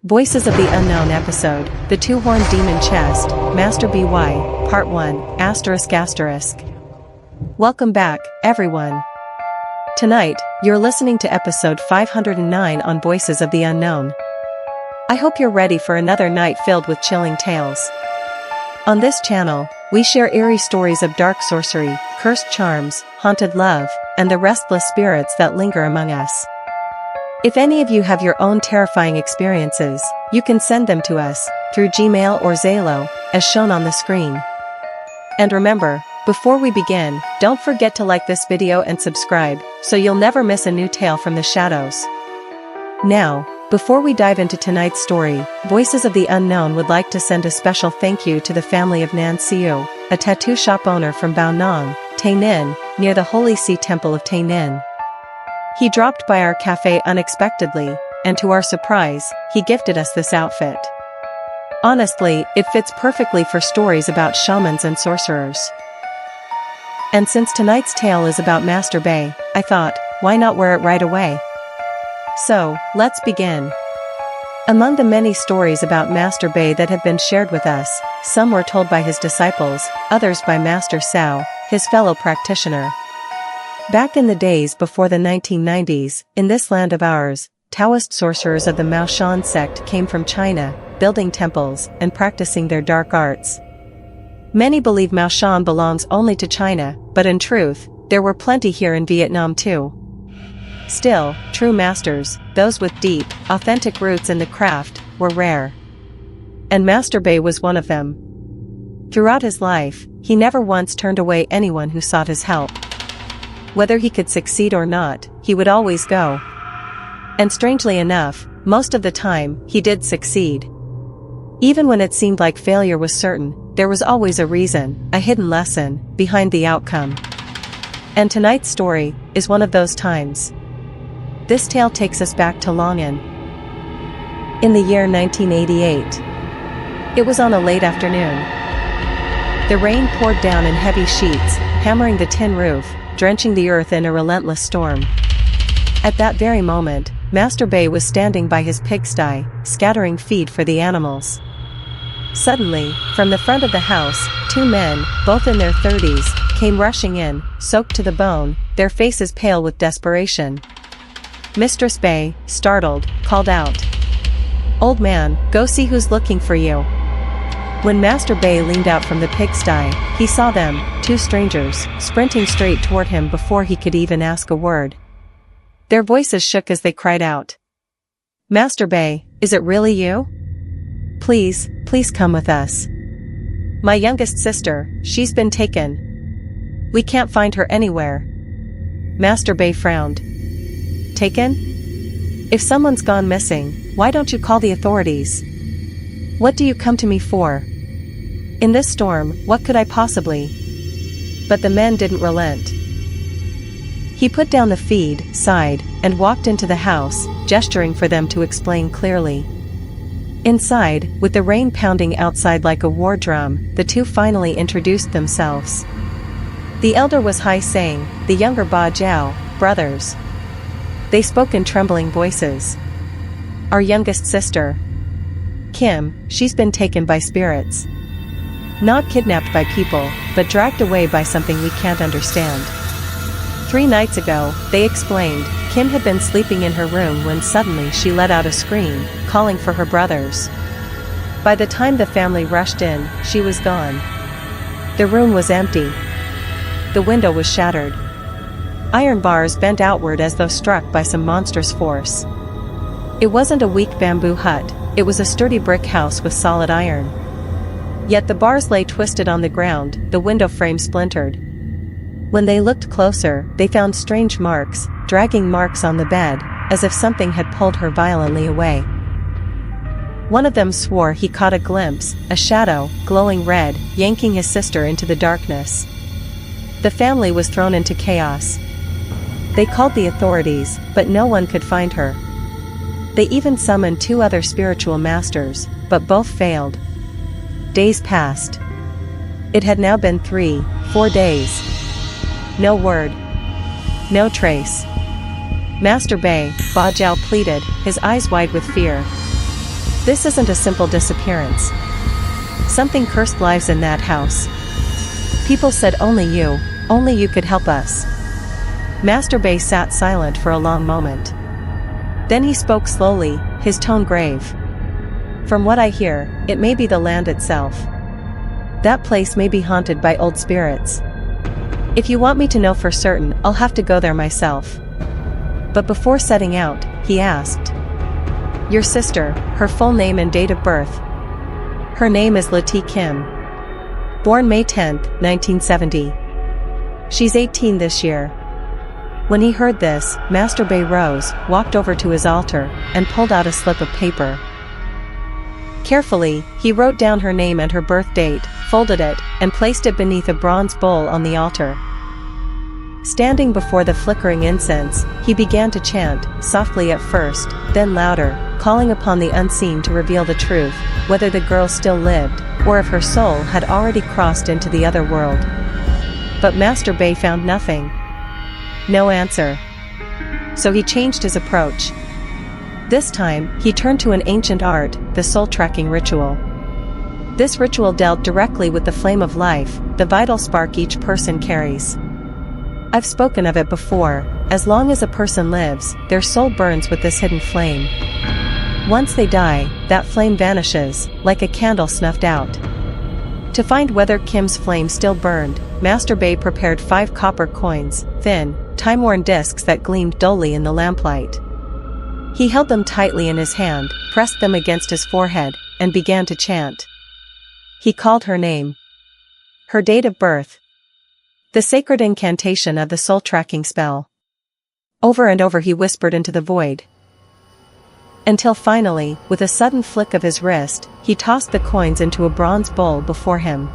Voices of the Unknown episode, The Two-Horned Demon Chest, Master BY, Part 1, ****. Welcome back, everyone. Tonight, you're listening to episode 509 on Voices of the Unknown. I hope you're ready for another night filled with chilling tales. On this channel, we share eerie stories of dark sorcery, cursed charms, haunted love, and the restless spirits that linger among us. If any of you have your own terrifying experiences, you can send them to us, through Gmail or Zalo, as shown on the screen. And remember, before we begin, don't forget to like this video and subscribe, so you'll never miss a new tale from the shadows. Now, before we dive into tonight's story, Voices of the Unknown would like to send a special thank you to the family of Nan Siu, a tattoo shop owner from Bao Nong, Tainan, near the Holy See Temple of Tainan. He dropped by our cafe unexpectedly, and to our surprise, he gifted us this outfit. Honestly, it fits perfectly for stories about shamans and sorcerers. And since tonight's tale is about Master Bei, I thought, why not wear it right away? So, let's begin. Among the many stories about Master Bei that have been shared with us, some were told by his disciples, others by Master Cao, his fellow practitioner. Back in the days before the 1990s, in this land of ours, Taoist sorcerers of the Maoshan sect came from China, building temples and practicing their dark arts. Many believe Maoshan belongs only to China, but in truth, there were plenty here in Vietnam too. Still, true masters, those with deep, authentic roots in the craft, were rare. And Master Bei was one of them. Throughout his life, he never once turned away anyone who sought his help. Whether he could succeed or not, he would always go. And strangely enough, most of the time, he did succeed. Even when it seemed like failure was certain, there was always a reason, a hidden lesson, behind the outcome. And tonight's story is one of those times. This tale takes us back to Long'an. In the year 1988. It was on a late afternoon. The rain poured down in heavy sheets, hammering the tin roof, drenching the earth in a relentless storm. At that very moment, Master Bei was standing by his pigsty, scattering feed for the animals. Suddenly, from the front of the house, two men, both in their 30s, came rushing in, soaked to the bone, their faces pale with desperation. Mistress Bei, startled, called out, "Old man, go see who's looking for you." When Master Bei leaned out from the pigsty, he saw them, two strangers, sprinting straight toward him before he could even ask a word. Their voices shook as they cried out, "Master Bei, is it really you? Please, please come with us. My youngest sister, she's been taken. We can't find her anywhere." Master Bei frowned. "Taken? If someone's gone missing, why don't you call the authorities? What do you come to me for? In this storm, what could I possibly?" But the men didn't relent. He put down the feed, sighed, and walked into the house, gesturing for them to explain clearly. Inside, with the rain pounding outside like a war drum, the two finally introduced themselves. The elder was Hai Sang, the younger Ba Jiao, brothers. They spoke in trembling voices. "Our youngest sister, Kim, she's been taken by spirits. Not kidnapped by people, but dragged away by something we can't understand. 3 nights ago," they explained, "Kim had been sleeping in her room when suddenly she let out a scream, calling for her brothers. By the time the family rushed in, she was gone. The room was empty. The window was shattered. Iron bars bent outward as though struck by some monstrous force. It wasn't a weak bamboo hut, it was a sturdy brick house with solid iron. Yet the bars lay twisted on the ground, the window frame splintered. When they looked closer, they found strange marks, dragging marks on the bed, as if something had pulled her violently away. One of them swore he caught a glimpse, a shadow, glowing red, yanking his sister into the darkness. The family was thrown into chaos. They called the authorities, but no one could find her. They even summoned 2 other spiritual masters, but both failed. Days passed. It had now been 3-4 days. No word. No trace. Master Bei, Ba Jiao pleaded, his eyes wide with fear. This isn't a simple disappearance. Something cursed lives in that house. People said only you could help us. Master Bay sat silent for a long moment. Then he spoke slowly, his tone grave. From what I hear, it may be the land itself. That place may be haunted by old spirits. If you want me to know for certain, I'll have to go there myself. But before setting out, he asked. Your sister, her full name and date of birth. Her name is Letty Kim. Born May 10, 1970. She's 18 this year. When he heard this, Master Bay rose, walked over to his altar, and pulled out a slip of paper. Carefully, he wrote down her name and her birth date, folded it, and placed it beneath a bronze bowl on the altar. Standing before the flickering incense, he began to chant, softly at first, then louder, calling upon the unseen to reveal the truth, whether the girl still lived, or if her soul had already crossed into the other world. But Master Bay found nothing. No answer. So he changed his approach. This time, he turned to an ancient art, the soul-tracking ritual. This ritual dealt directly with the flame of life, the vital spark each person carries. I've spoken of it before. As long as a person lives, their soul burns with this hidden flame. Once they die, that flame vanishes, like a candle snuffed out. To find whether Kim's flame still burned, Master Bay prepared 5 copper coins, thin, time-worn discs that gleamed dully in the lamplight. He held them tightly in his hand, pressed them against his forehead, and began to chant. He called her name. Her date of birth. The sacred incantation of the soul-tracking spell. Over and over he whispered into the void. Until finally, with a sudden flick of his wrist, he tossed the coins into a bronze bowl before him.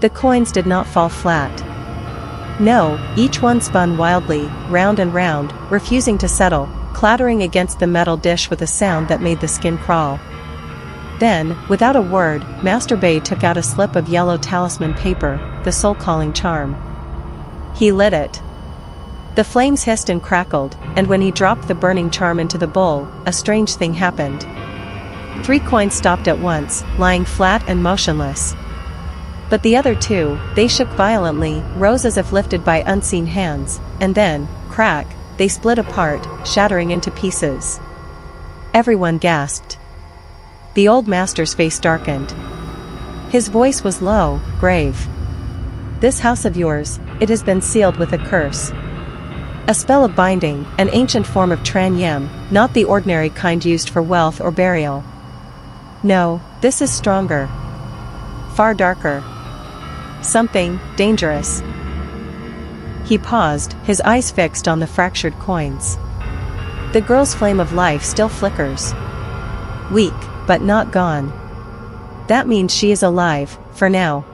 The coins did not fall flat. No, each one spun wildly, round and round, refusing to settle, clattering against the metal dish with a sound that made the skin crawl. Then, without a word, Master Bay took out a slip of yellow talisman paper, the soul-calling charm. He lit it. The flames hissed and crackled, and when he dropped the burning charm into the bowl, a strange thing happened. 3 coins stopped at once, lying flat and motionless. But the other 2, they shook violently, rose as if lifted by unseen hands, and then, crack, they split apart, shattering into pieces. Everyone gasped. The old master's face darkened. His voice was low, grave. This house of yours, it has been sealed with a curse. A spell of binding, an ancient form of Tran Yem, not the ordinary kind used for wealth or burial. No, this is stronger. Far darker. Something dangerous. He paused, his eyes fixed on the fractured coins. The girl's flame of life still flickers. Weak, but not gone. That means she is alive, for now.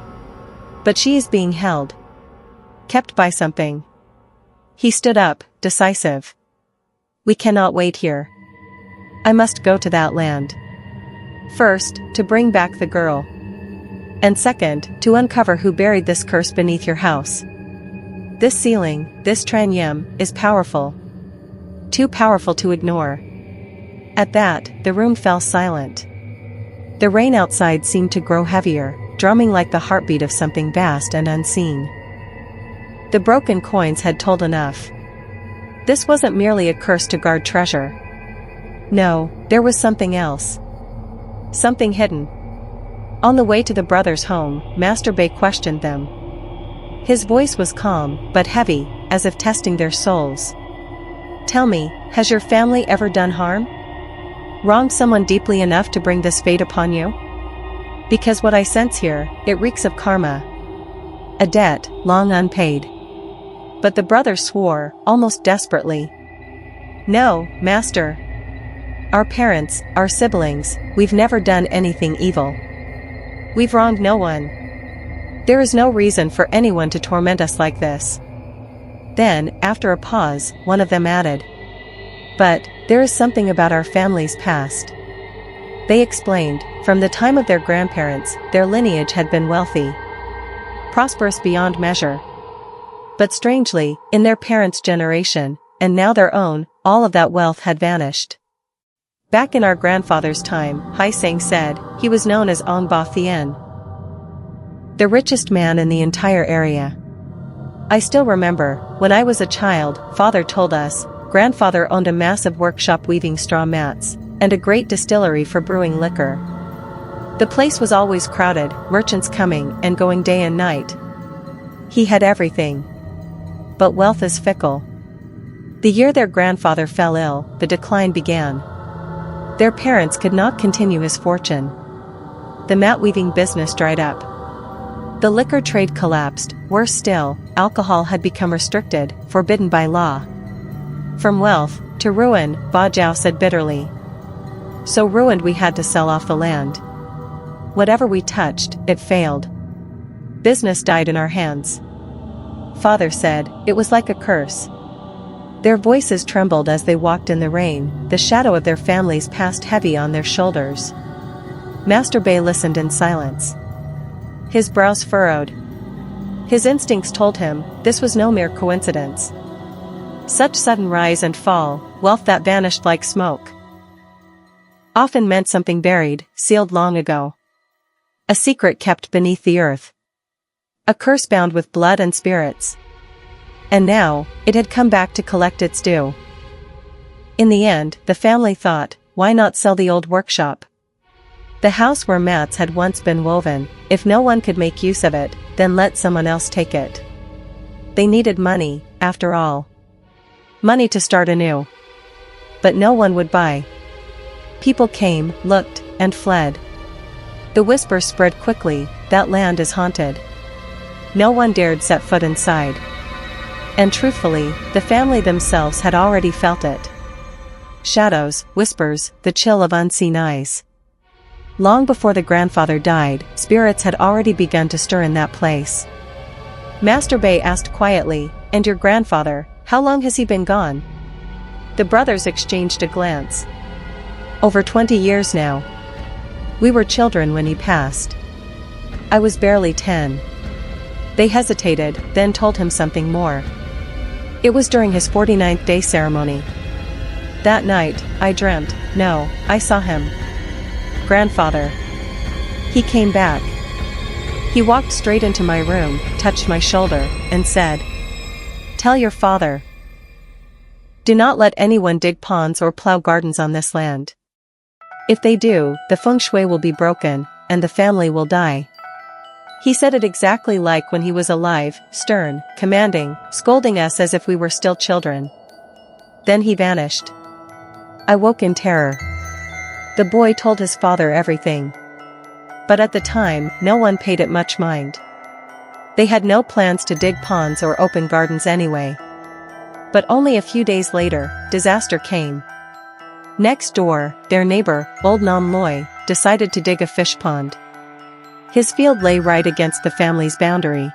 But she is being held. Kept by something. He stood up, decisive. We cannot wait here. I must go to that land. First, to bring back the girl. And second, to uncover who buried this curse beneath your house. This sealing, this Tran Yem, is powerful. Too powerful to ignore. At that, the room fell silent. The rain outside seemed to grow heavier, drumming like the heartbeat of something vast and unseen. The broken coins had told enough. This wasn't merely a curse to guard treasure. No, there was something else. Something hidden. On the way to the brothers' home, Master Bay questioned them. His voice was calm, but heavy, as if testing their souls. Tell me, has your family ever done harm? Wronged someone deeply enough to bring this fate upon you? Because what I sense here, it reeks of karma. A debt, long unpaid. But the brothers swore, almost desperately. No, Master. Our parents, our siblings, we've never done anything evil. We've wronged no one. There is no reason for anyone to torment us like this. Then, after a pause, one of them added. But, there is something about our family's past. They explained, from the time of their grandparents, their lineage had been wealthy. Prosperous beyond measure. But strangely, in their parents' generation, and now their own, all of that wealth had vanished. Back in our grandfather's time, Hai Sang said, he was known as Ong Ba Thien, the richest man in the entire area. I still remember, when I was a child, father told us, grandfather owned a massive workshop weaving straw mats, and a great distillery for brewing liquor. The place was always crowded, merchants coming and going day and night. He had everything. But wealth is fickle. The year their grandfather fell ill, the decline began. Their parents could not continue his fortune. The mat weaving business dried up. The liquor trade collapsed. Worse still, alcohol had become restricted, forbidden by law. From wealth to ruin, Ba Jiao said bitterly. So ruined we had to sell off the land. Whatever we touched, it failed. Business died in our hands. Father said, it was like a curse. Their voices trembled as they walked in the rain, the shadow of their families passed heavy on their shoulders. Master Bei listened in silence. His brows furrowed. His instincts told him, this was no mere coincidence. Such sudden rise and fall, wealth that vanished like smoke, often meant something buried, sealed long ago. A secret kept beneath the earth. A curse bound with blood and spirits. And now, it had come back to collect its due. In the end, the family thought, why not sell the old workshop? The house where mats had once been woven, if no one could make use of it, then let someone else take it. They needed money, after all. Money to start anew. But no one would buy. People came, looked, and fled. The whisper spread quickly, that land is haunted. No one dared set foot inside. And truthfully, the family themselves had already felt it. Shadows, whispers, the chill of unseen eyes. Long before the grandfather died, spirits had already begun to stir in that place. Master Bei asked quietly, and your grandfather, how long has he been gone? The brothers exchanged a glance. Over 20 years now. We were children when he passed. I was barely 10. They hesitated, then told him something more. It was during his 49th day ceremony. That night, I dreamt, no, I saw him. Grandfather. He came back. He walked straight into my room, touched my shoulder, and said, tell your father. Do not let anyone dig ponds or plow gardens on this land. If they do, the feng shui will be broken, and the family will die. He said it exactly like when he was alive, stern, commanding, scolding us as if we were still children. Then he vanished. I woke in terror. The boy told his father everything. But at the time, no one paid it much mind. They had no plans to dig ponds or open gardens anyway. But only a few days later, disaster came. Next door, their neighbor, old Nam Loi, decided to dig a fish pond. His field lay right against the family's boundary.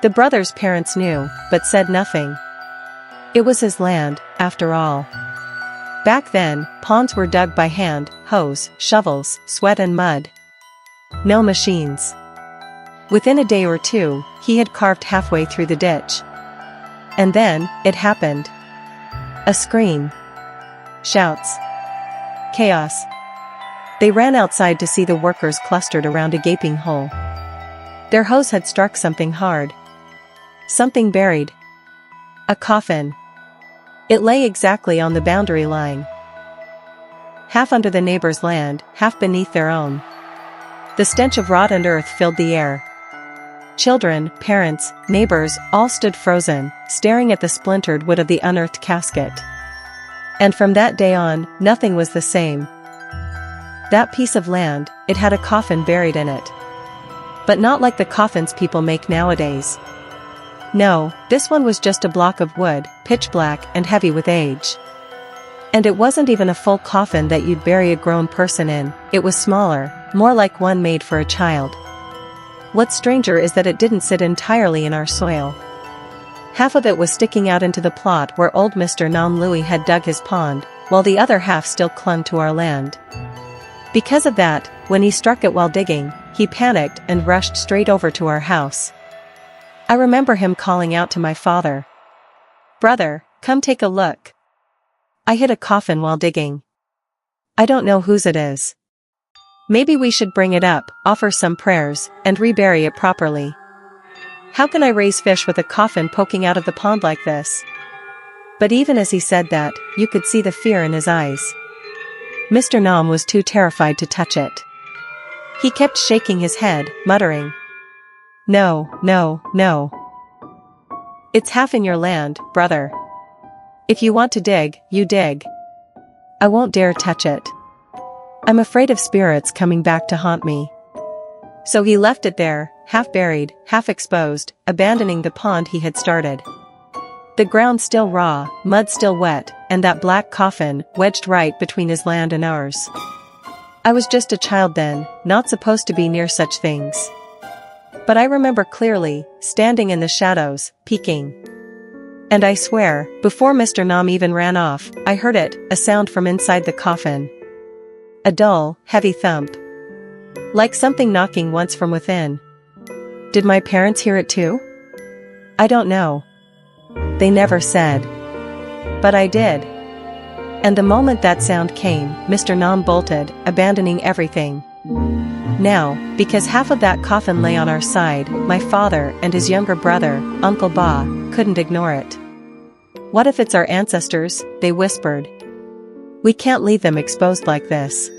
The brothers' parents knew, but said nothing. It was his land, after all. Back then, ponds were dug by hand, hose, shovels, sweat and mud. No machines. Within a day or two, he had carved halfway through the ditch. And then, it happened. A scream. Shouts. Chaos. They ran outside to see the workers clustered around a gaping hole. Their hose had struck something hard. Something buried. A coffin. It lay exactly on the boundary line. Half under the neighbor's land, half beneath their own. The stench of rotten earth filled the air. Children, parents, neighbors, all stood frozen, staring at the splintered wood of the unearthed casket. And from that day on, nothing was the same. That piece of land, it had a coffin buried in it. But not like the coffins people make nowadays. No, this one was just a block of wood, pitch black and heavy with age. And it wasn't even a full coffin that you'd bury a grown person in, it was smaller, more like one made for a child. What's stranger is that it didn't sit entirely in our soil. Half of it was sticking out into the plot where old Mr. Nam Lui had dug his pond, while the other half still clung to our land. Because of that, when he struck it while digging, he panicked and rushed straight over to our house. I remember him calling out to my father. Brother, come take a look. I hit a coffin while digging. I don't know whose it is. Maybe we should bring it up, offer some prayers, and rebury it properly. How can I raise fish with a coffin poking out of the pond like this? But even as he said that, you could see the fear in his eyes. Mr. Nom was too terrified to touch it. He kept shaking his head, muttering, "No, no, no. It's half in your land, brother. If you want to dig, you dig. I won't dare touch it. I'm afraid of spirits coming back to haunt me." So he left it there, half buried, half exposed, abandoning the pond he had started. The ground still raw, mud still wet, and that black coffin wedged right between his land and ours. I was just a child then, not supposed to be near such things. But I remember clearly, standing in the shadows, peeking. And I swear, before Mr. Nom even ran off, I heard it, a sound from inside the coffin. A dull, heavy thump. Like something knocking once from within. Did my parents hear it too? I don't know. They never said. But I did. And the moment that sound came, Mr. Nom bolted, abandoning everything. Now, because half of that coffin lay on our side, my father and his younger brother, Uncle Ba, couldn't ignore it. "What if it's our ancestors?" they whispered. "We can't leave them exposed like this.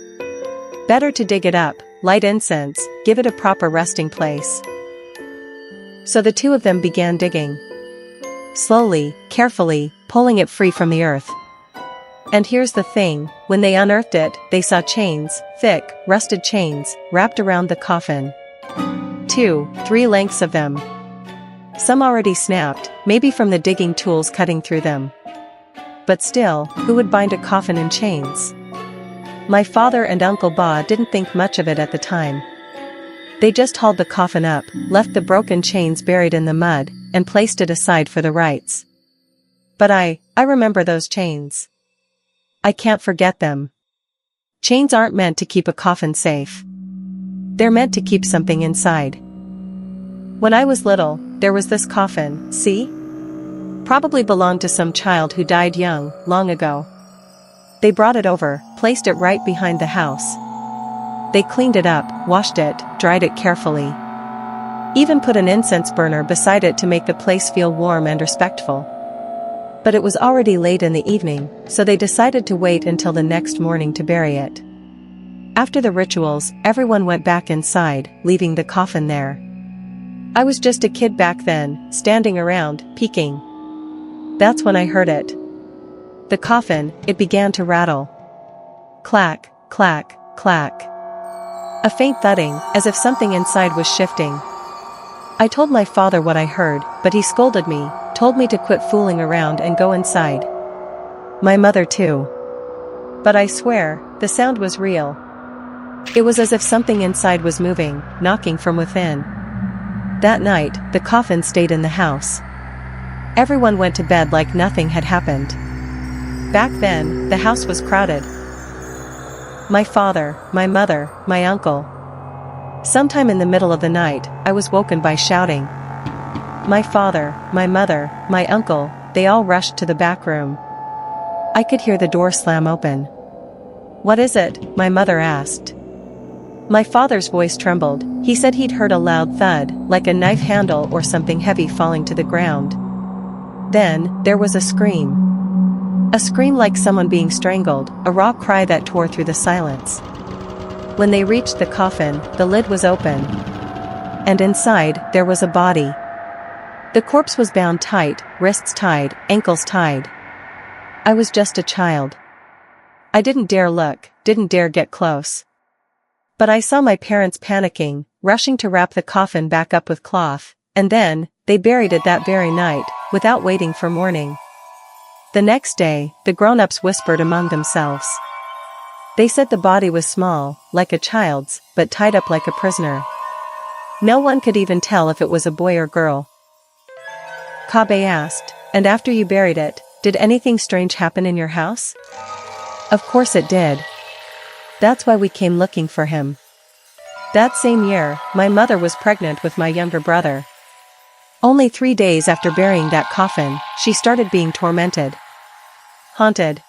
Better to dig it up, light incense, give it a proper resting place." So the two of them began digging. Slowly, carefully, pulling it free from the earth. And here's the thing, when they unearthed it, they saw chains, thick, rusted chains, wrapped around the coffin. 2, 3 lengths of them. Some already snapped, maybe from the digging tools cutting through them. But still, who would bind a coffin in chains? My father and Uncle Ba didn't think much of it at the time. They just hauled the coffin up, left the broken chains buried in the mud, and placed it aside for the rites. But I remember those chains. I can't forget them. Chains aren't meant to keep a coffin safe. They're meant to keep something inside. When I was little, there was this coffin, see? Probably belonged to some child who died young, long ago. They brought it over, placed it right behind the house. They cleaned it up, washed it, dried it carefully. Even put an incense burner beside it to make the place feel warm and respectful. But it was already late in the evening, so they decided to wait until the next morning to bury it. After the rituals, everyone went back inside, leaving the coffin there. I was just a kid back then, standing around, peeking. That's when I heard it. The coffin, it began to rattle. Clack, clack, clack. A faint thudding, as if something inside was shifting. I told my father what I heard, but he scolded me, told me to quit fooling around and go inside. My mother too. But I swear, the sound was real. It was as if something inside was moving, knocking from within. That night, the coffin stayed in the house. Everyone went to bed like nothing had happened. Back then, the house was crowded. My father, my mother, my uncle. Sometime in the middle of the night, I was woken by shouting. My father, my mother, my uncle, they all rushed to the back room. I could hear the door slam open. "What is it?" my mother asked. My father's voice trembled. He said he'd heard a loud thud, like a knife handle or something heavy falling to the ground. Then, there was a scream. A scream like someone being strangled, a raw cry that tore through the silence. When they reached the coffin, the lid was open. And inside, there was a body. The corpse was bound tight, wrists tied, ankles tied. I was just a child. I didn't dare look, didn't dare get close. But I saw my parents panicking, rushing to wrap the coffin back up with cloth, and then, they buried it that very night, without waiting for morning. The next day, the grown-ups whispered among themselves. They said the body was small, like a child's, but tied up like a prisoner. No one could even tell if it was a boy or girl. Kabe asked, "And after you buried it, did anything strange happen in your house?" Of course it did. That's why we came looking for him. That same year, my mother was pregnant with my younger brother. Only 3 days after burying that coffin, she started being tormented. Haunted.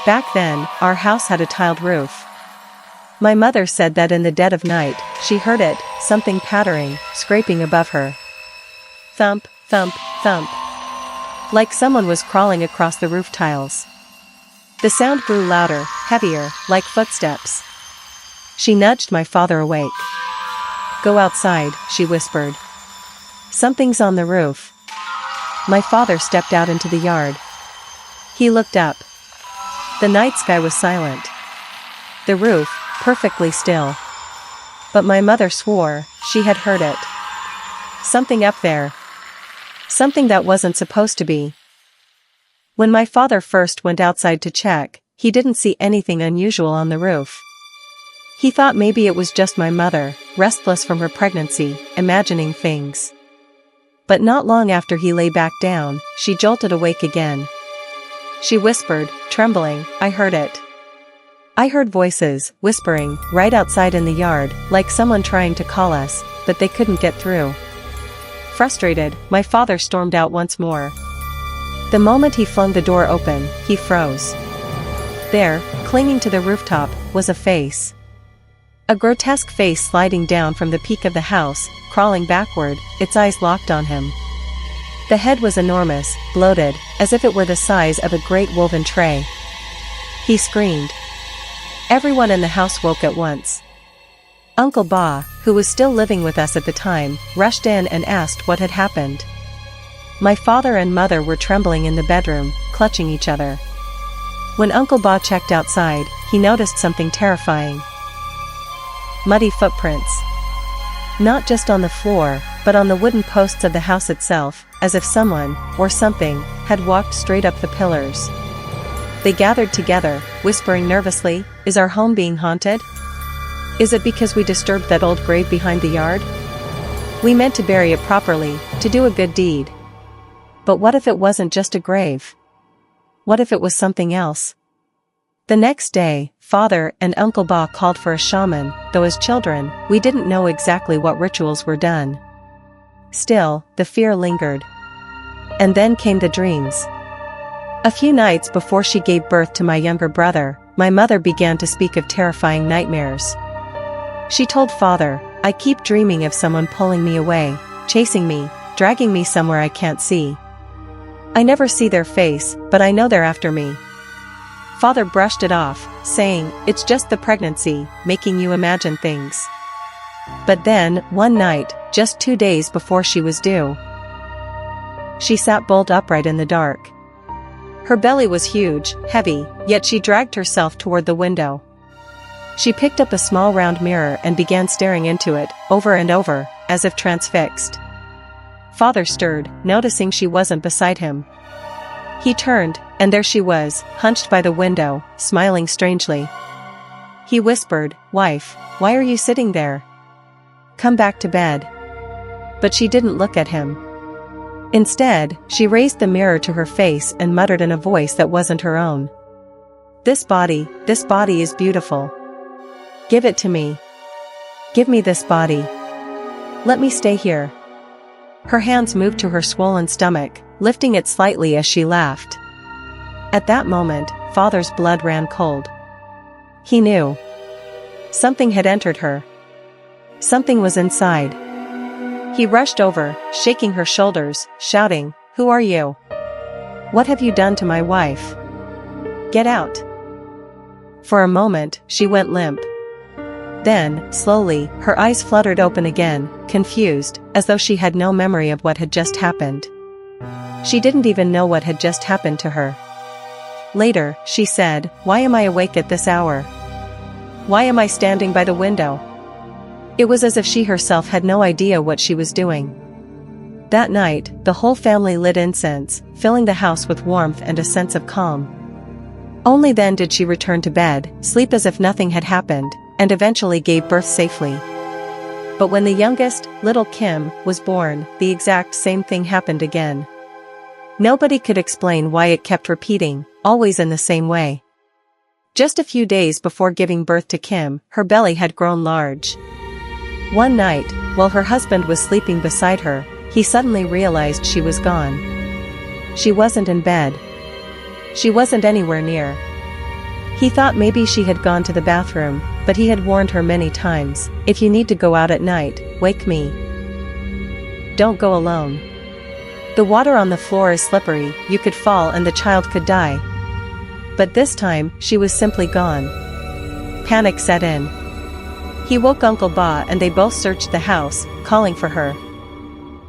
Back then, our house had a tiled roof. My mother said that in the dead of night, she heard it, something pattering, scraping above her. Thump, thump, thump. Like someone was crawling across the roof tiles. The sound grew louder, heavier, like footsteps. She nudged my father awake. "Go outside," she whispered. "Something's on the roof." My father stepped out into the yard. He looked up. The night sky was silent. The roof, perfectly still. But my mother swore she had heard it. Something up there. Something that wasn't supposed to be. When my father first went outside to check, he didn't see anything unusual on the roof. He thought maybe it was just my mother, restless from her pregnancy, imagining things. But not long after he lay back down, she jolted awake again. She whispered, trembling, "I heard it. I heard voices, whispering, right outside in the yard, like someone trying to call us, but they couldn't get through." Frustrated, my father stormed out once more. The moment he flung the door open, he froze. There, clinging to the rooftop, was a face. A grotesque face sliding down from the peak of the house, crawling backward, its eyes locked on him. The head was enormous, bloated, as if it were the size of a great woven tray. He screamed. Everyone in the house woke at once. Uncle Ba, who was still living with us at the time, rushed in and asked what had happened. My father and mother were trembling in the bedroom, clutching each other. When Uncle Ba checked outside, he noticed something terrifying. Muddy footprints. Not just on the floor, but on the wooden posts of the house itself, as if someone, or something, had walked straight up the pillars. They gathered together, whispering nervously, "Is our home being haunted? Is it because we disturbed that old grave behind the yard? We meant to bury it properly, to do a good deed. But what if it wasn't just a grave? What if it was something else?" The next day, Father and Uncle Ba called for a shaman, though as children, we didn't know exactly what rituals were done. Still, the fear lingered. And then came the dreams. A few nights before she gave birth to my younger brother, my mother began to speak of terrifying nightmares. She told Father, "I keep dreaming of someone pulling me away, chasing me, dragging me somewhere I can't see. I never see their face, but I know they're after me." Father brushed it off, saying, "It's just the pregnancy, making you imagine things." But then, one night, just 2 days before she was due, she sat bolt upright in the dark. Her belly was huge, heavy, yet she dragged herself toward the window. She picked up a small round mirror and began staring into it, over and over, as if transfixed. Father stirred, noticing she wasn't beside him. He turned, and there she was, hunched by the window, smiling strangely. He whispered, "Wife, why are you sitting there? Come back to bed." But she didn't look at him. Instead, she raised the mirror to her face and muttered in a voice that wasn't her own. this body is beautiful. Give it to me. Give me this body. Let me stay here." Her hands moved to her swollen stomach, lifting it slightly as she laughed. At that moment, Father's blood ran cold. He knew. Something had entered her. Something was inside. He rushed over, shaking her shoulders, shouting, "Who are you? What have you done to my wife? Get out." For a moment, she went limp. Then, slowly, her eyes fluttered open again, confused, as though she had no memory of what had just happened. She didn't even know what had just happened to her. Later, she said, "Why am I awake at this hour? Why am I standing by the window?" It was as if she herself had no idea what she was doing. That night, the whole family lit incense, filling the house with warmth and a sense of calm. Only then did she return to bed, sleep as if nothing had happened, and eventually gave birth safely. But when the youngest, little Kim, was born, the exact same thing happened again. Nobody could explain why it kept repeating, always in the same way. Just a few days before giving birth to Kim, her belly had grown large. One night, while her husband was sleeping beside her, he suddenly realized she was gone. She wasn't in bed. She wasn't anywhere near. He thought maybe she had gone to the bathroom, but he had warned her many times, "If you need to go out at night, wake me. Don't go alone. The water on the floor is slippery, you could fall and the child could die." But this time, she was simply gone. Panic set in. He woke Uncle Ba and they both searched the house, calling for her.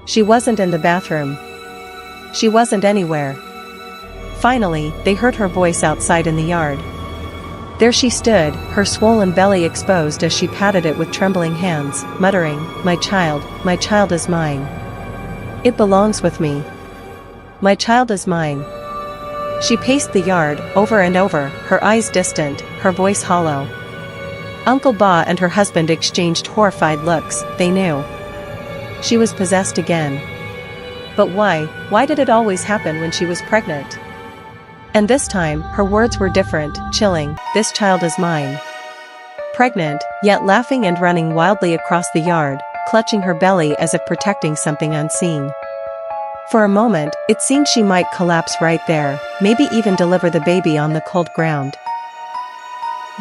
She wasn't in the bathroom. She wasn't anywhere. Finally, they heard her voice outside in the yard. There she stood, her swollen belly exposed as she patted it with trembling hands, muttering, my child is mine. It belongs with me. My child is mine." She paced the yard, over and over, her eyes distant, her voice hollow. Uncle Ba and her husband exchanged horrified looks, they knew. She was possessed again. But why? Why did it always happen when she was pregnant? And this time, her words were different, chilling, "This child is mine." Pregnant, yet laughing and running wildly across the yard, clutching her belly as if protecting something unseen. For a moment, it seemed she might collapse right there, maybe even deliver the baby on the cold ground.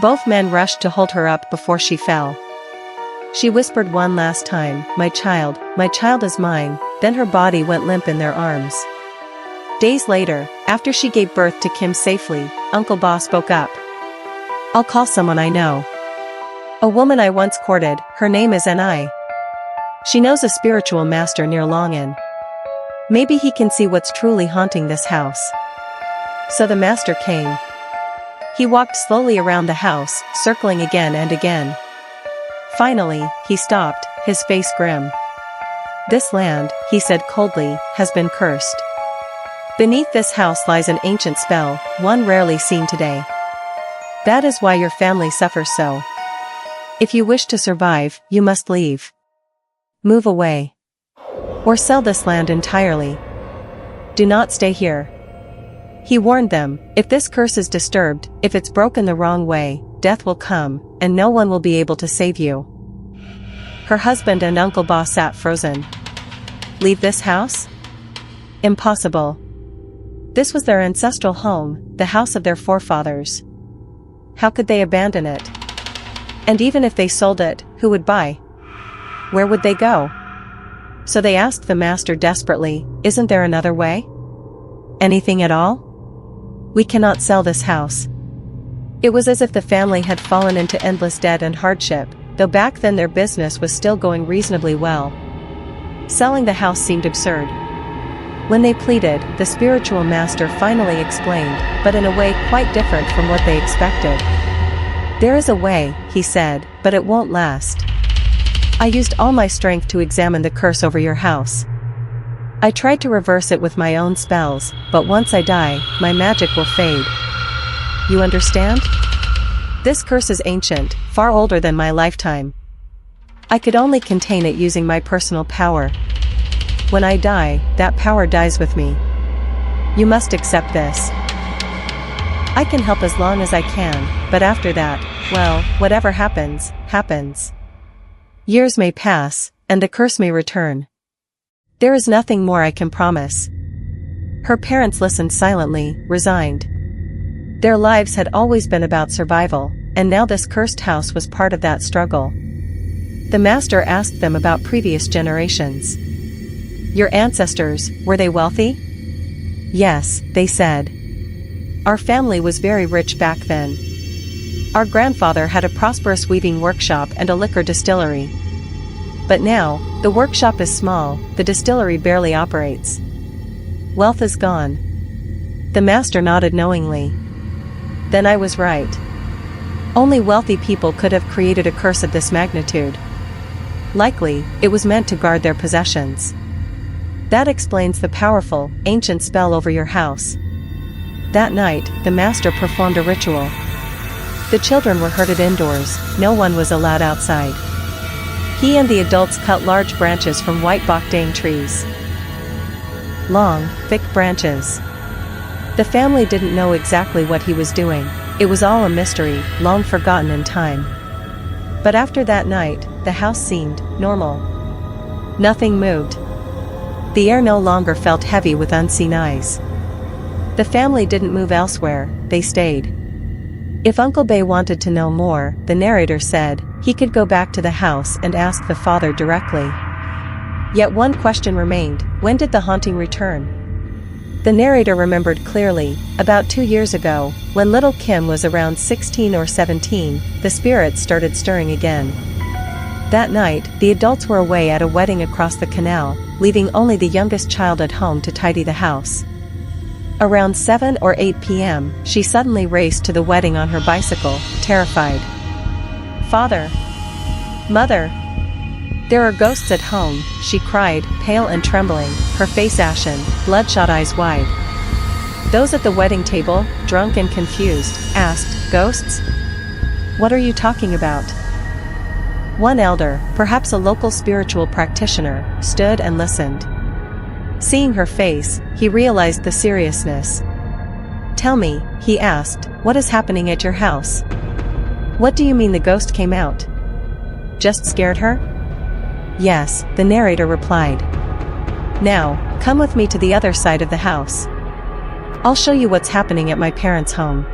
Both men rushed to hold her up before she fell. She whispered one last time, my child is mine," then her body went limp in their arms. Days later, after she gave birth to Kim safely, Uncle Ba spoke up. "I'll call someone I know. A woman I once courted, her name is Ni. She knows a spiritual master near Longin. Maybe he can see what's truly haunting this house." So the master came. He walked slowly around the house, circling again and again. Finally, he stopped, his face grim. "This land," he said coldly, "has been cursed. Beneath this house lies an ancient spell, one rarely seen today. That is why your family suffers so. If you wish to survive, you must leave. Move away. Or sell this land entirely. Do not stay here." He warned them, if this curse is disturbed, if it's broken the wrong way, death will come, and no one will be able to save you. Her husband and Uncle Ba sat frozen. Leave this house? Impossible. This was their ancestral home, the house of their forefathers. How could they abandon it? And even if they sold it, who would buy? Where would they go? So they asked the master desperately, "Isn't there another way? Anything at all? We cannot sell this house." It was as if the family had fallen into endless debt and hardship, though back then their business was still going reasonably well. Selling the house seemed absurd. When they pleaded, the spiritual master finally explained, but in a way quite different from what they expected. "There is a way," he said, "but it won't last. I used all my strength to examine the curse over your house. I tried to reverse it with my own spells, but once I die, my magic will fade. You understand? This curse is ancient, far older than my lifetime. I could only contain it using my personal power. When I die, that power dies with me. You must accept this. I can help as long as I can, but after that, well, whatever happens, happens. Years may pass, and the curse may return. There is nothing more I can promise." Her parents listened silently, resigned. Their lives had always been about survival, and now this cursed house was part of that struggle. The master asked them about previous generations. "Your ancestors, were they wealthy?" "Yes," they said. "Our family was very rich back then. Our grandfather had a prosperous weaving workshop and a liquor distillery. But now, the workshop is small, the distillery barely operates. Wealth is gone." The master nodded knowingly. "Then I was right. Only wealthy people could have created a curse of this magnitude. Likely, it was meant to guard their possessions. That explains the powerful, ancient spell over your house." That night, the master performed a ritual. The children were herded indoors, no one was allowed outside. He and the adults cut large branches from white bakdang trees. Long, thick branches. The family didn't know exactly what he was doing, it was all a mystery, long forgotten in time. But after that night, the house seemed normal. Nothing moved. The air no longer felt heavy with unseen eyes. The family didn't move elsewhere, they stayed. If Uncle Bay wanted to know more, the narrator said, he could go back to the house and ask the father directly. Yet one question remained: when did the haunting return? The narrator remembered clearly, about 2 years ago, when little Kim was around 16 or 17, the spirits started stirring again. That night, the adults were away at a wedding across the canal, leaving only the youngest child at home to tidy the house. Around 7 or 8 p.m., she suddenly raced to the wedding on her bicycle, terrified. "Father! Mother! There are ghosts at home," she cried, pale and trembling, her face ashen, bloodshot eyes wide. Those at the wedding table, drunk and confused, asked, "Ghosts? What are you talking about?" One elder, perhaps a local spiritual practitioner, stood and listened. Seeing her face, he realized the seriousness. "Tell me," he asked, "what is happening at your house? What do you mean the ghost came out? Just scared her?" "Yes," the narrator replied. "Now, come with me to the other side of the house. I'll show you what's happening at my parents' home.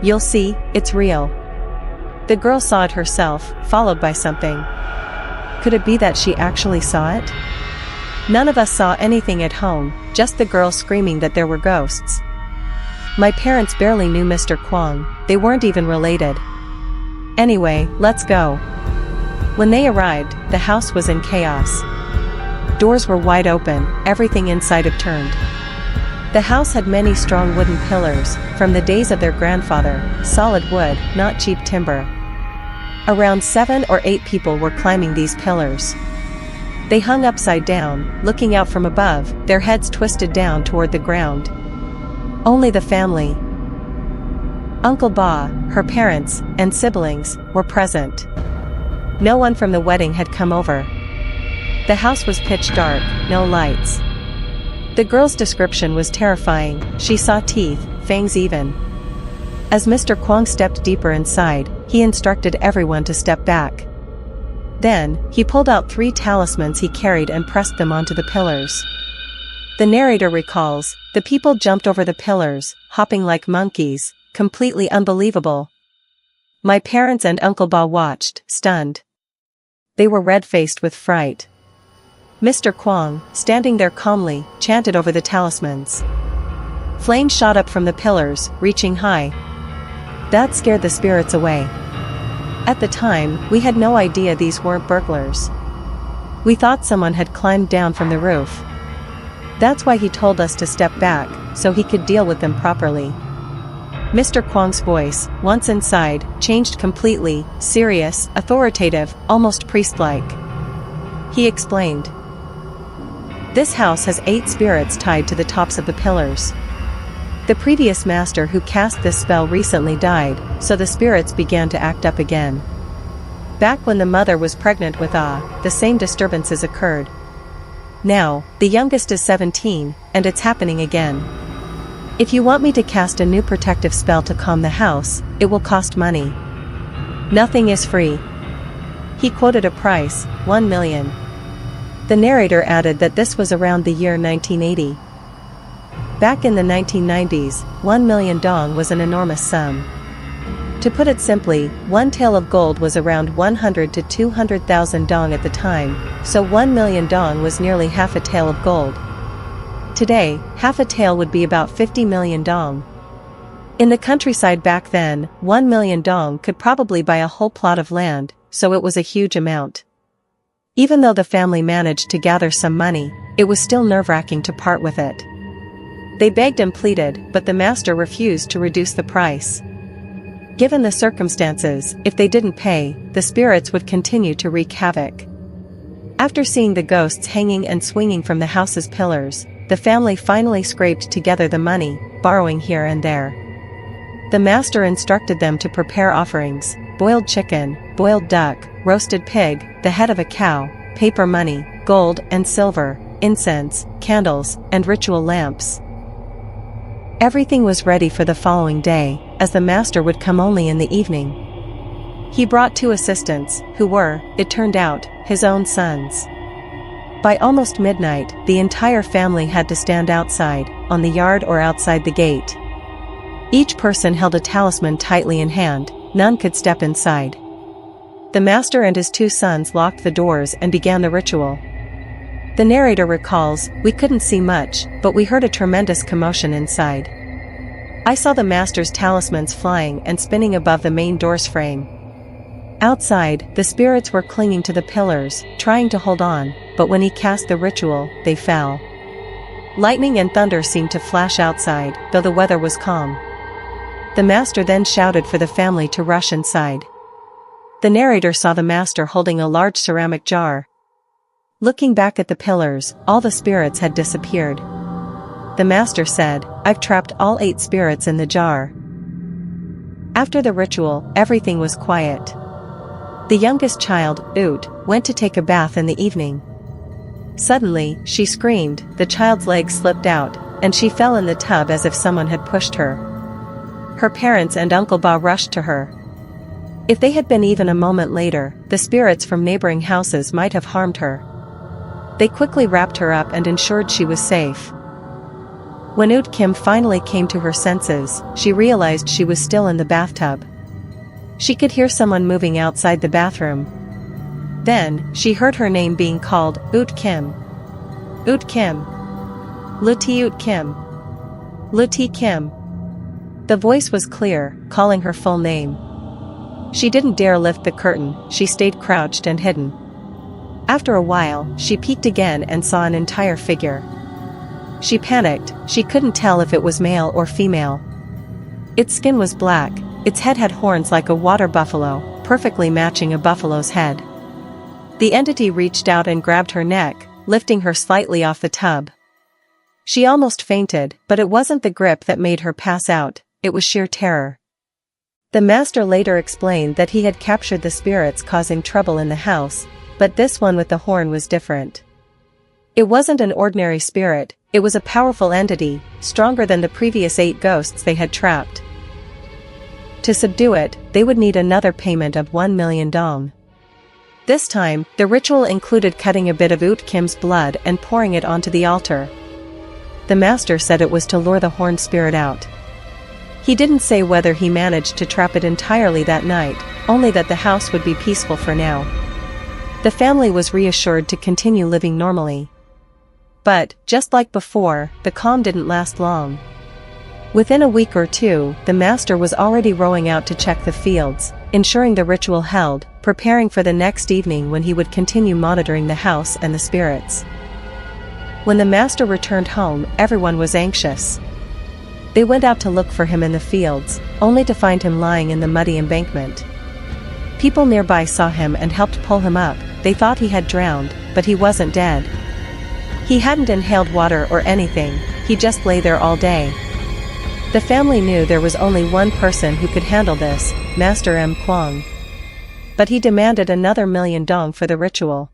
You'll see, it's real." The girl saw it herself, followed by something. Could it be that she actually saw it? None of us saw anything at home, just the girl screaming that there were ghosts. My parents barely knew Mr. Kwong, they weren't even related. Anyway, let's go. When they arrived, the house was in chaos. Doors were wide open, everything inside upturned. The house had many strong wooden pillars, from the days of their grandfather, solid wood, not cheap timber. Around 7 or 8 people were climbing these pillars. They hung upside down, looking out from above, their heads twisted down toward the ground. Only the family, Uncle Ba, her parents, and siblings, were present. No one from the wedding had come over. The house was pitch dark, no lights. The girl's description was terrifying. She saw teeth, fangs even. As Mr. Kwong stepped deeper inside, he instructed everyone to step back. Then, he pulled out 3 talismans he carried and pressed them onto the pillars. The narrator recalls, the people jumped over the pillars, hopping like monkeys, completely unbelievable. My parents and Uncle Ba watched, stunned. They were red-faced with fright. Mr. Kwong, standing there calmly, chanted over the talismans. Flames shot up from the pillars, reaching high. That scared the spirits away. At the time, we had no idea these weren't burglars. We thought someone had climbed down from the roof. That's why he told us to step back, so he could deal with them properly. Mr. Kwong's voice, once inside, changed completely, serious, authoritative, almost priest-like. He explained. This house has 8 spirits tied to the tops of the pillars. The previous master who cast this spell recently died, so the spirits began to act up again. Back when the mother was pregnant with the same disturbances occurred. Now, the youngest is 17, and it's happening again. If you want me to cast a new protective spell to calm the house, it will cost money. Nothing is free. He quoted a price, 1 million. The narrator added that this was around the year 1980. Back in the 1990s, 1 million dong was an enormous sum. To put it simply, 1 tael of gold was around 100 to 200,000 dong at the time, so 1 million dong was nearly half a tael of gold. Today, half a tael would be about 50 million dong. In the countryside back then, 1 million dong could probably buy a whole plot of land, so it was a huge amount. Even though the family managed to gather some money, it was still nerve-wracking to part with it. They begged and pleaded, but the master refused to reduce the price. Given the circumstances, if they didn't pay, the spirits would continue to wreak havoc. After seeing the ghosts hanging and swinging from the house's pillars, the family finally scraped together the money, borrowing here and there. The master instructed them to prepare offerings: boiled chicken, boiled duck, roasted pig, the head of a cow, paper money, gold and silver, incense, candles, and ritual lamps. Everything was ready for the following day, as the master would come only in the evening. He brought 2 assistants, who were, it turned out, his own sons. By almost midnight, the entire family had to stand outside, on the yard or outside the gate. Each person held a talisman tightly in hand, none could step inside. The master and his 2 sons locked the doors and began the ritual. The narrator recalls, "We couldn't see much, but we heard a tremendous commotion inside. I saw the master's talismans flying and spinning above the main door's frame. Outside, the spirits were clinging to the pillars, trying to hold on, but when he cast the ritual, they fell. Lightning and thunder seemed to flash outside, though the weather was calm. The master then shouted for the family to rush inside. The narrator saw the master holding a large ceramic jar. Looking back at the pillars, all the spirits had disappeared. The master said, "I've trapped all 8 spirits in the jar." After the ritual, everything was quiet. The youngest child, Oot, went to take a bath in the evening. Suddenly, she screamed, the child's legs slipped out, and she fell in the tub as if someone had pushed her. Her parents and Uncle Ba rushed to her. If they had been even a moment later, the spirits from neighboring houses might have harmed her. They quickly wrapped her up and ensured she was safe. When Oot Kim finally came to her senses, she realized she was still in the bathtub. She could hear someone moving outside the bathroom. Then, she heard her name being called, Oot Kim. Oot Kim. Luti Oot Kim. Luti Kim. The voice was clear, calling her full name. She didn't dare lift the curtain, she stayed crouched and hidden. After a while, she peeked again and saw an entire figure. She panicked, she couldn't tell if it was male or female. Its skin was black, its head had horns like a water buffalo, perfectly matching a buffalo's head. The entity reached out and grabbed her neck, lifting her slightly off the tub. She almost fainted, but it wasn't the grip that made her pass out, it was sheer terror. The master later explained that he had captured the spirits causing trouble in the house, but this one with the horn was different. It wasn't an ordinary spirit, it was a powerful entity, stronger than the previous 8 ghosts they had trapped. To subdue it, they would need another payment of 1 million dong. This time, the ritual included cutting a bit of Oot Kim's blood and pouring it onto the altar. The master said it was to lure the horned spirit out. He didn't say whether he managed to trap it entirely that night, only that the house would be peaceful for now. The family was reassured to continue living normally. But, just like before, the calm didn't last long. Within a week or 2, the master was already rowing out to check the fields, ensuring the ritual held, preparing for the next evening when he would continue monitoring the house and the spirits. When the master returned home, everyone was anxious. They went out to look for him in the fields, only to find him lying in the muddy embankment. People nearby saw him and helped pull him up, they thought he had drowned, but he wasn't dead. He hadn't inhaled water or anything, he just lay there all day. The family knew there was only one person who could handle this, Master M. Kwong. But he demanded another million dong for the ritual.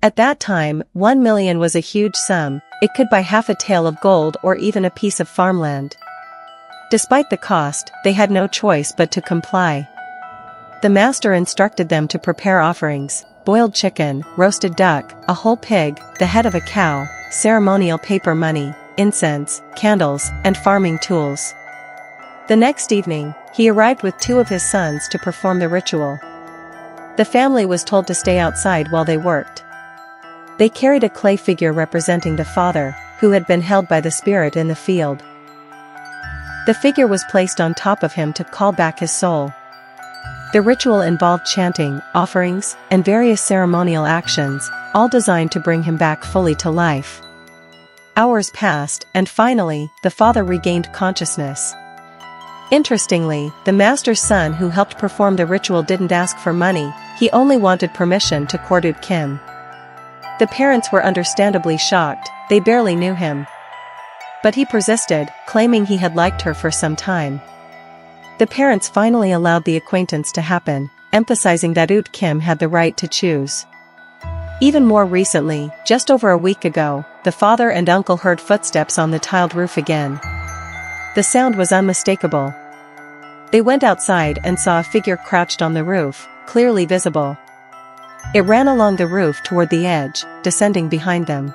At that time, 1 million was a huge sum, it could buy half a tael of gold or even a piece of farmland. Despite the cost, they had no choice but to comply. The master instructed them to prepare offerings, boiled chicken, roasted duck, a whole pig, the head of a cow, ceremonial paper money, incense, candles, and farming tools. The next evening, he arrived with 2 of his sons to perform the ritual. The family was told to stay outside while they worked. They carried a clay figure representing the father, who had been held by the spirit in the field. The figure was placed on top of him to call back his soul. The ritual involved chanting, offerings, and various ceremonial actions, all designed to bring him back fully to life. Hours passed, and finally, the father regained consciousness. Interestingly, the master's son who helped perform the ritual didn't ask for money, he only wanted permission to court Oot Kim. The parents were understandably shocked, they barely knew him. But he persisted, claiming he had liked her for some time. The parents finally allowed the acquaintance to happen, emphasizing that Oot Kim had the right to choose. Even more recently, just over a week ago, the father and uncle heard footsteps on the tiled roof again. The sound was unmistakable. They went outside and saw a figure crouched on the roof, clearly visible. It ran along the roof toward the edge, descending behind them.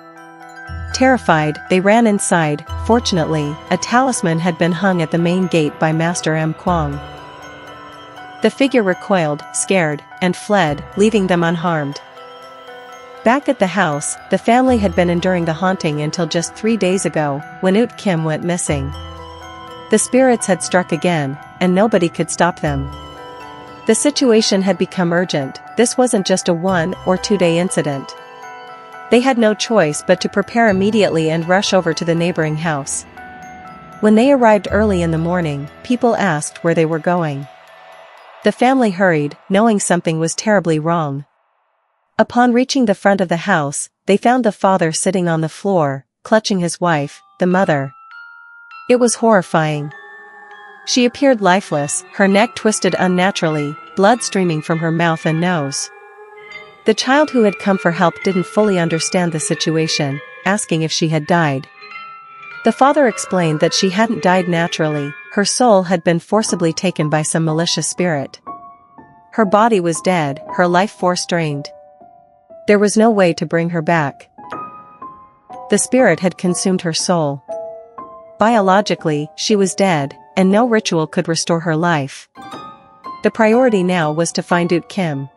Terrified, they ran inside. Fortunately, a talisman had been hung at the main gate by Master M. Kwong. The figure recoiled, scared, and fled, leaving them unharmed. Back at the house, the family had been enduring the haunting until just 3 days ago, when Ut Kim went missing. The spirits had struck again, and nobody could stop them. The situation had become urgent. This wasn't just a 1 or 2 day incident. They had no choice but to prepare immediately and rush over to the neighboring house. When they arrived early in the morning, people asked where they were going. The family hurried, knowing something was terribly wrong. Upon reaching the front of the house, they found the father sitting on the floor, clutching his wife, the mother. It was horrifying. She appeared lifeless, her neck twisted unnaturally, blood streaming from her mouth and nose. The child who had come for help didn't fully understand the situation, asking if she had died. The father explained that she hadn't died naturally, her soul had been forcibly taken by some malicious spirit. Her body was dead, her life force drained. There was no way to bring her back. The spirit had consumed her soul. Biologically, she was dead, and no ritual could restore her life. The priority now was to find Ut Kim.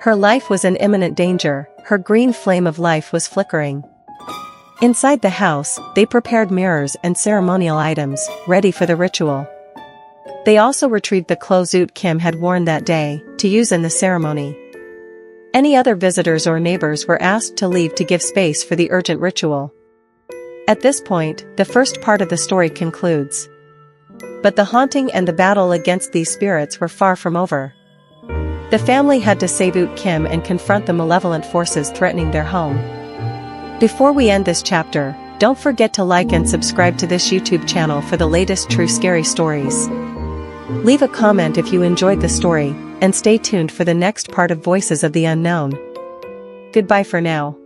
Her life was in imminent danger, her green flame of life was flickering. Inside the house, they prepared mirrors and ceremonial items, ready for the ritual. They also retrieved the clothes Ut Kim had worn that day, to use in the ceremony. Any other visitors or neighbors were asked to leave to give space for the urgent ritual. At this point, the first part of the story concludes. But the haunting and the battle against these spirits were far from over. The family had to save Ut Kim and confront the malevolent forces threatening their home. Before we end this chapter, don't forget to like and subscribe to this YouTube channel for the latest true scary stories. Leave a comment if you enjoyed the story, and stay tuned for the next part of Voices of the Unknown. Goodbye for now.